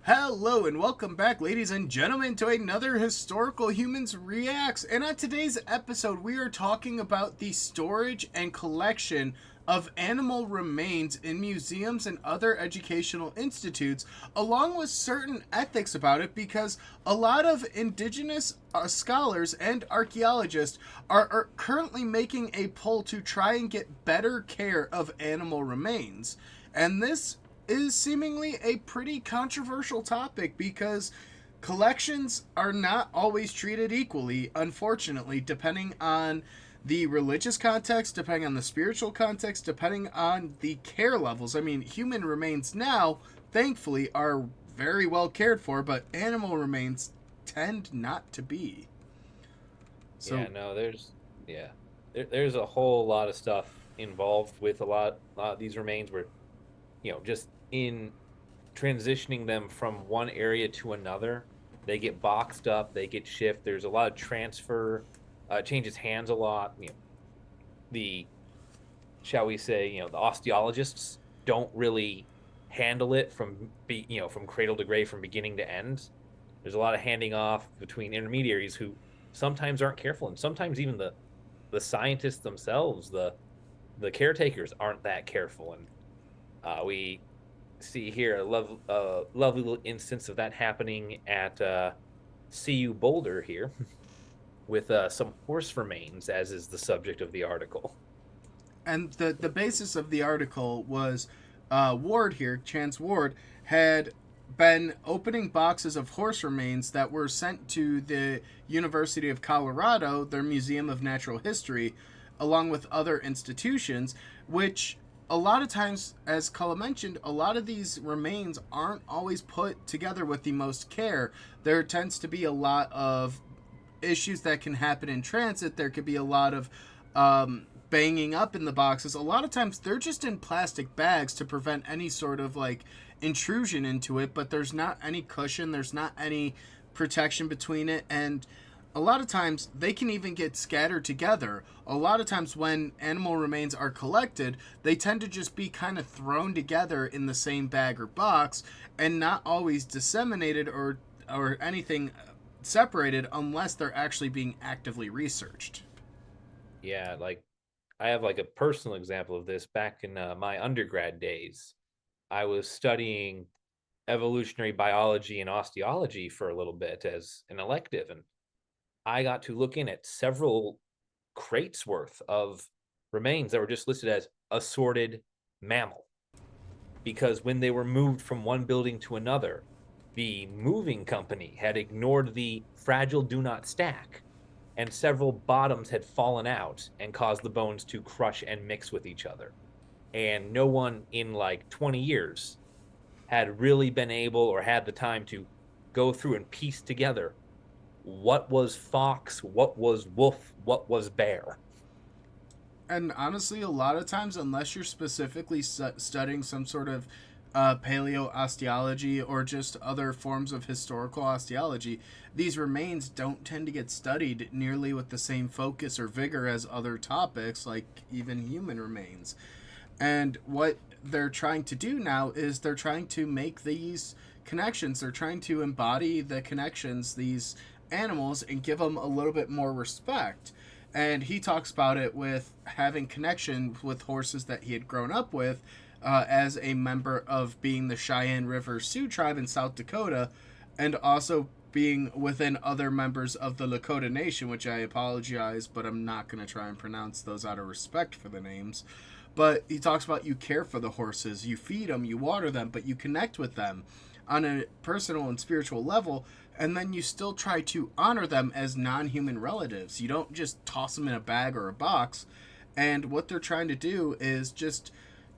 Hello and welcome back, ladies and gentlemen, to another Historical Humans Reacts. And on today's episode, we are talking about the storage and collection of animal remains in museums and other educational institutes, along with certain ethics about it, because a lot of indigenous scholars and archaeologists are currently making a pull to try and get better care of animal remains. And this is seemingly a pretty controversial topic because collections are not always treated equally, unfortunately, depending on the religious context, depending on the spiritual context, depending on the care levels. I mean, human remains now, thankfully, are very well cared for, but animal remains tend not to be. Yeah, So, no, yeah, there's a whole lot of stuff involved with a lot of these remains where, just in transitioning them from one area to another, they get boxed up, they get shipped. There's a lot of transfer, changes hands a lot. The shall we say, the osteologists don't really handle it from cradle to grave, from beginning to end. There's a lot of handing off between intermediaries who sometimes aren't careful, and sometimes even the scientists themselves, the caretakers, aren't that careful. And we see here lovely little instance of that happening at CU Boulder here with some horse remains, as is the subject of the article. and the basis of the article was Ward here, Chance Ward, had been opening boxes of horse remains that were sent to the University of Colorado, their Museum of Natural History, along with other institutions, which a lot of times, as Cullen mentioned, a lot of these remains aren't always put together with the most care. There tends to be a lot of issues that can happen in transit. There could be a lot of banging up in the boxes. A lot of times they're just in plastic bags to prevent any sort of like intrusion into it, but there's not any cushion, there's not any protection between it, and a lot of times they can even get scattered together. A lot of times when animal remains are collected, they tend to just be kind of thrown together in the same bag or box and not always disseminated or anything separated unless they're actually being actively researched. Yeah, like I have like a personal example of this back in my undergrad days. I was studying evolutionary biology and osteology for a little bit as an elective, and I got to look in at several crates worth of remains that were just listed as assorted mammal, because when they were moved from one building to another, the moving company had ignored the fragile do not stack, and several bottoms had fallen out and caused the bones to crush and mix with each other. And no one in like 20 years had really been able or had the time to go through and piece together what was fox, what was wolf, what was bear. And honestly, a lot of times, unless you're specifically studying some sort of paleo osteology or just other forms of historical osteology, these remains don't tend to get studied nearly with the same focus or vigor as other topics, like even human remains. And what they're trying to do now is they're trying to make these connections, they're trying to embody the connections, these animals, and give them a little bit more respect. And he talks about it with having connection with horses that he had grown up with as a member of being the Cheyenne River Sioux tribe in South Dakota, and also being within other members of the Lakota Nation, which I apologize, but I'm not going to try and pronounce those out of respect for the names. But he talks about you care for the horses, you feed them, you water them, but you connect with them on a personal and spiritual level, and then you still try to honor them as non human relatives. You don't just toss them in a bag or a box. And what they're trying to do is just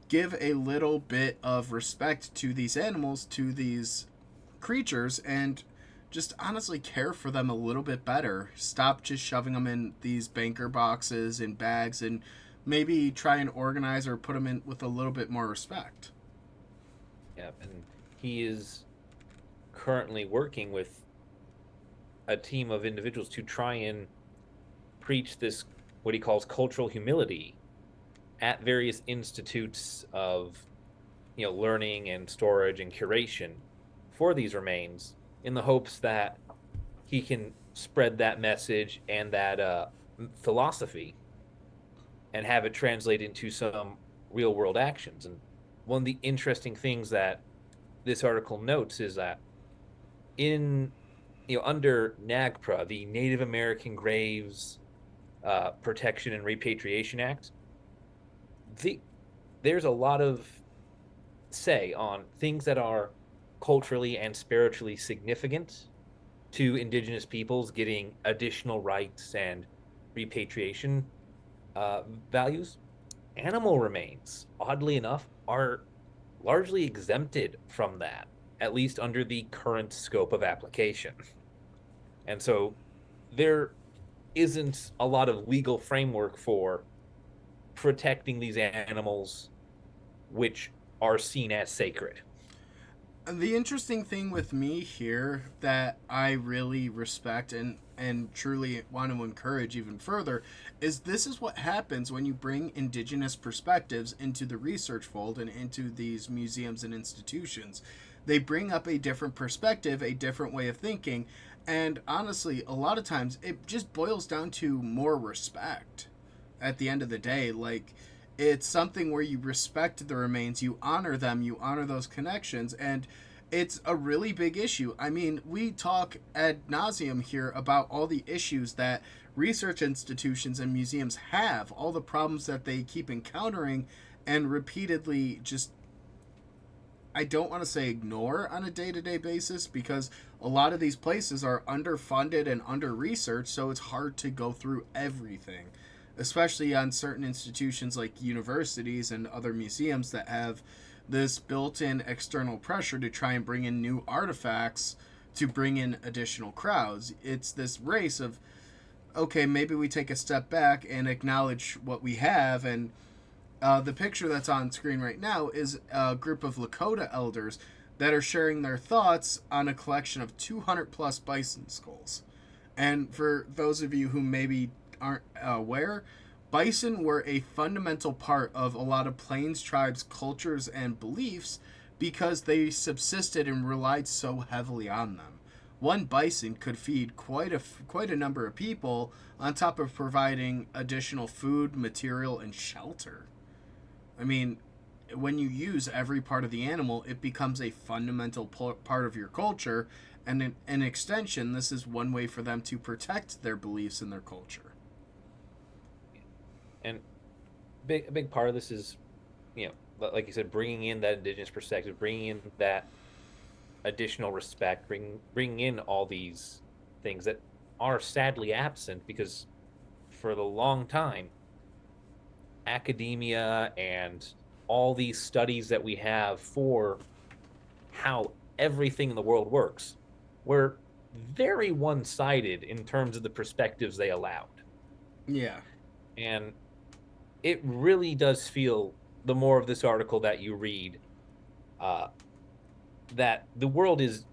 give a little bit of respect to these animals, to these creatures, and just honestly care for them a little bit better. Stop just shoving them in these banker boxes and bags, and maybe try and organize or put them in with a little bit more respect. Yeah, and he is currently working with a team of individuals to try and preach this, what he calls cultural humility, at various institutes of learning and storage and curation for these remains in the hopes that he can spread that message and that philosophy and have it translate into some real world actions. And one of the interesting things that this article notes is that in under NAGPRA, the Native American Graves Protection and Repatriation Act, the, there's a lot of say on things that are culturally and spiritually significant to indigenous peoples getting additional rights and repatriation uh, values. Animal remains, oddly enough, are largely exempted from that, at least under the current scope of application. And so there isn't a lot of legal framework for protecting these animals, which are seen as sacred. The interesting thing with me here that I really respect and truly want to encourage even further is this is what happens when you bring indigenous perspectives into the research fold and into these museums and institutions. They bring up a different perspective, a different way of thinking, and honestly, a lot of times it just boils down to more respect at the end of the day. Like, it's something where you respect the remains, you honor them, you honor those connections, and it's a really big issue. I mean, we talk ad nauseum here about all the issues that research institutions and museums have, all the problems that they keep encountering and repeatedly just, I don't want to say ignore on a day to day basis, because a lot of these places are underfunded and under researched, so it's hard to go through everything, especially on certain institutions like universities and other museums that have this built in external pressure to try and bring in new artifacts to bring in additional crowds. It's this race of, okay, maybe we take a step back and acknowledge what we have. And the picture that's on screen right now is a group of Lakota elders that are sharing their thoughts on a collection of 200 plus bison skulls. And for those of you who maybe aren't aware, bison were a fundamental part of a lot of Plains tribes' cultures and beliefs because they subsisted and relied so heavily on them. One bison could feed quite a number of people on top of providing additional food, material, and shelter. I mean, when you use every part of the animal, it becomes a fundamental part of your culture, and in an extension, this is one way for them to protect their beliefs and their culture. And a big part of this is, like you said, bringing in that indigenous perspective, bringing in that additional respect, bringing in all these things that are sadly absent because for the long time, academia and all these studies that we have for how everything in the world works were very one-sided in terms of the perspectives they allowed. Yeah. And it really does feel, the more of this article that you read, uh, that the world is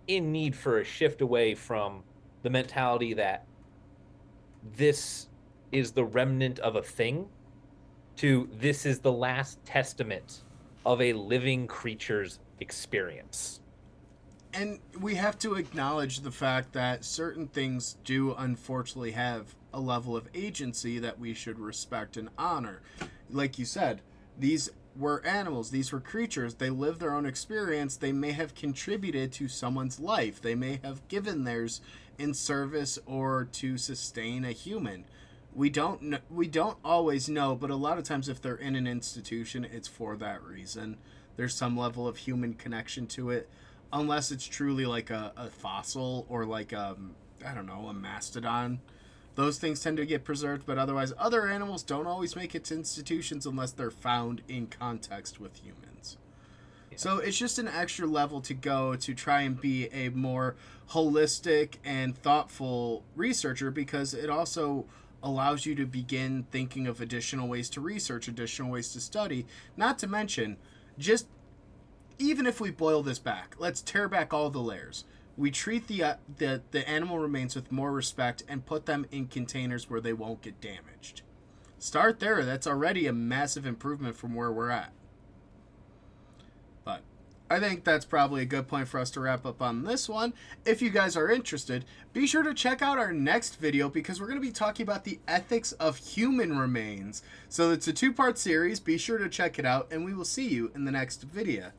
in need for a shift away from the mentality that this is the remnant of a thing to this is the last testament of a living creature's experience. And we have to acknowledge the fact that certain things do unfortunately have a level of agency that we should respect and honor. Like you said, these were animals, these were creatures, they live their own experience, they may have contributed to someone's life, they may have given theirs in service or to sustain a human. We don't always know, but a lot of times if they're in an institution, it's for that reason. There's some level of human connection to it, unless it's truly like a fossil or like I don't know, a mastodon. Those things tend to get preserved, but otherwise, other animals don't always make it to institutions unless they're found in context with humans. Yeah. So it's just an extra level to go to try and be a more holistic and thoughtful researcher, because it also allows you to begin thinking of additional ways to research, additional ways to study. Not to mention, just even if we boil this back, let's tear back all the layers. We treat the animal remains with more respect and put them in containers where they won't get damaged. Start there. That's already a massive improvement from where we're at. But I think that's probably a good point for us to wrap up on this one. If you guys are interested, be sure to check out our next video because we're going to be talking about the ethics of human remains. So it's a 2-part series. Be sure to check it out, and we will see you in the next video.